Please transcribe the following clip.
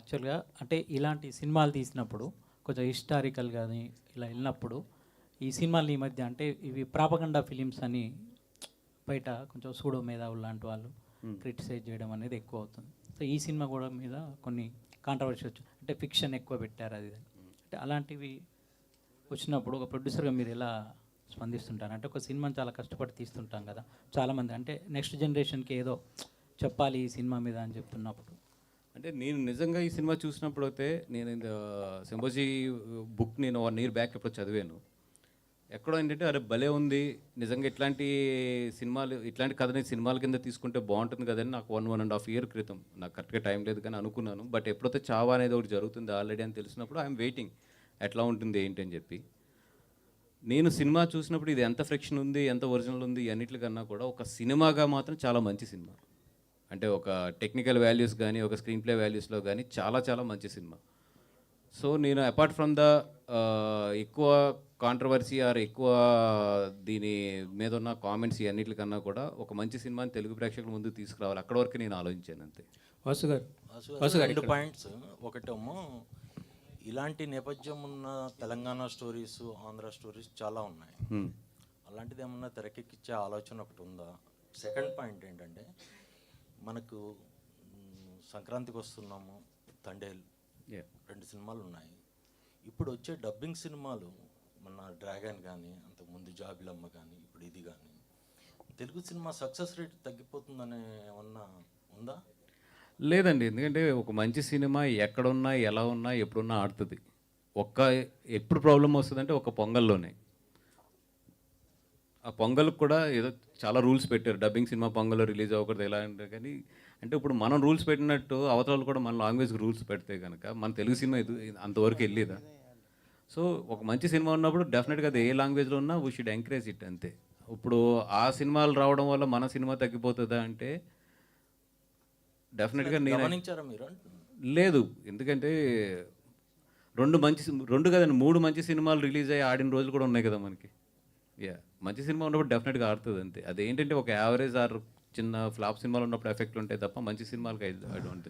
యాక్చువల్‌గా అంటే ఇలాంటి సినిమాలు తీసినప్పుడు కొంచెం హిస్టారికల్ గాని ఇలా వెళ్ళినప్పుడు ఈ సినిమాలు ఈ మధ్య అంటే ఇవి ప్రాపగండా ఫిలిమ్స్ అని బయట కొంచెం సూడో మేధావులు లాంటి వాళ్ళు క్రిటిసైజ్ చేయడం అనేది ఎక్కువ అవుతుంది. సో ఈ సినిమా కూడా మీద కొన్ని కాంట్రవర్సీ వచ్చు అంటే ఫిక్షన్ ఎక్కువ పెట్టారు అది ఇది అని. అంటే అలాంటివి వచ్చినప్పుడు ఒక ప్రొడ్యూసర్గా మీరు ఎలా స్పందిస్తుంటారు? అంటే ఒక సినిమాని చాలా కష్టపడి తీస్తుంటాం కదా చాలామంది, అంటే నెక్స్ట్ జనరేషన్కి ఏదో చెప్పాలి ఈ సినిమా మీద అని చెప్తున్నప్పుడు. అంటే నేను నిజంగా ఈ సినిమా చూసినప్పుడు అయితే నేను సింబోజీ బుక్ నేను 1 year బ్యాక్ ఎప్పుడు చదివాను. ఎక్కడో ఏంటంటే అరే భలే ఉంది నిజంగా, ఇట్లాంటి సినిమాలు ఇట్లాంటి కథని సినిమాల కింద తీసుకుంటే బాగుంటుంది కదని నాకు 1.5 year క్రితం, నాకు కరెక్ట్గా టైం లేదు కానీ అనుకున్నాను. బట్ ఎప్పుడైతే చావా అనేది ఒకటి జరుగుతుంది ఆల్రెడీ అని తెలిసినప్పుడు ఐఎమ్ వెయిటింగ్ ఎట్లా ఉంటుంది ఏంటి అని చెప్పి. నేను సినిమా చూసినప్పుడు ఇది ఎంత ఫ్రిక్షన్ ఉంది, ఎంత ఒరిజినల్ ఉంది, అన్నిటికన్నా కూడా ఒక సినిమాగా మాత్రం చాలా మంచి సినిమా. అంటే ఒక టెక్నికల్ వాల్యూస్ కానీ ఒక స్క్రీన్ ప్లే వాల్యూస్లో కానీ చాలా చాలా మంచి సినిమా. సో నేను అపార్ట్ ఫ్రమ్ ద ఎక్కువ కాంట్రవర్సీ ఆర్ ఎక్కువ దీని మీద ఉన్న కామెంట్స్ అన్నిటికన్నా కూడా ఒక మంచి సినిమాని తెలుగు ప్రేక్షకుల ముందుకు తీసుకురావాలి, అక్కడ వరకు నేను ఆలోచించాను అంతే. వాసు గారు, రెండు పాయింట్స్. ఒకటేమో ఇలాంటి నేపథ్యం ఉన్న తెలంగాణ స్టోరీస్, ఆంధ్ర స్టోరీస్ చాలా ఉన్నాయి. అలాంటిది ఏమన్నా తెరకెక్కించే ఆలోచన ఒకటి ఉందా? సెకండ్ పాయింట్ ఏంటంటే మనకు సంక్రాంతికి వస్తున్నాము, తండేల్ 2 సినిమాలు ఉన్నాయి. ఇప్పుడు వచ్చే డబ్బింగ్ సినిమాలు మన డ్రాగన్ కానీ అంతకుముందు జాబిలమ్మ కానీ ఇప్పుడు ఇది కానీ తెలుగు సినిమా సక్సెస్ రేట్ తగ్గిపోతుందనే ఏమన్నా ఉందా? లేదండి, ఎందుకంటే ఒక మంచి సినిమా ఎక్కడున్నా ఎలా ఉన్నా ఎప్పుడున్నా ఆడుతుంది. ఎప్పుడు ప్రాబ్లం వస్తుందంటే ఒక పొంగల్లోనే. ఆ పొంగల్కి కూడా ఏదో చాలా రూల్స్ పెట్టారు, డబ్బింగ్ సినిమా పొంగల్లో రిలీజ్ అవ్వకూడదు ఎలా అంటే. కానీ అంటే ఇప్పుడు మనం రూల్స్ పెట్టినట్టు అవతరాలు కూడా మన లాంగ్వేజ్కి రూల్స్ పెడితే కనుక మన తెలుగు సినిమా అంతవరకు వెళ్ళేదా? సో ఒక మంచి సినిమా ఉన్నప్పుడు డెఫినెట్గా అది ఏ లాంగ్వేజ్లో ఉన్నా వీ షుడ్ ఎంకరేజ్ ఇట్ అంతే. ఇప్పుడు ఆ సినిమాలు రావడం వల్ల మన సినిమా తగ్గిపోతుందా అంటే డెఫినెట్గా నేను గమనించారా మీరు? లేదు, ఎందుకంటే రెండు కదండి 3 మంచి సినిమాలు రిలీజ్ అయ్యి ఆడిన రోజులు కూడా ఉన్నాయి కదా మనకి. మంచి సినిమా ఉన్నప్పుడు డెఫినెట్గా ఆడుతుంది అంతే. అదేంటంటే ఒక యావరేజ్ ఆర్ చిన్న ఫ్లాప్ సినిమాలు ఉన్నప్పుడు ఎఫెక్ట్ ఉంటాయి తప్ప మంచి సినిమాలకి ఐ డోంట్ థింక్.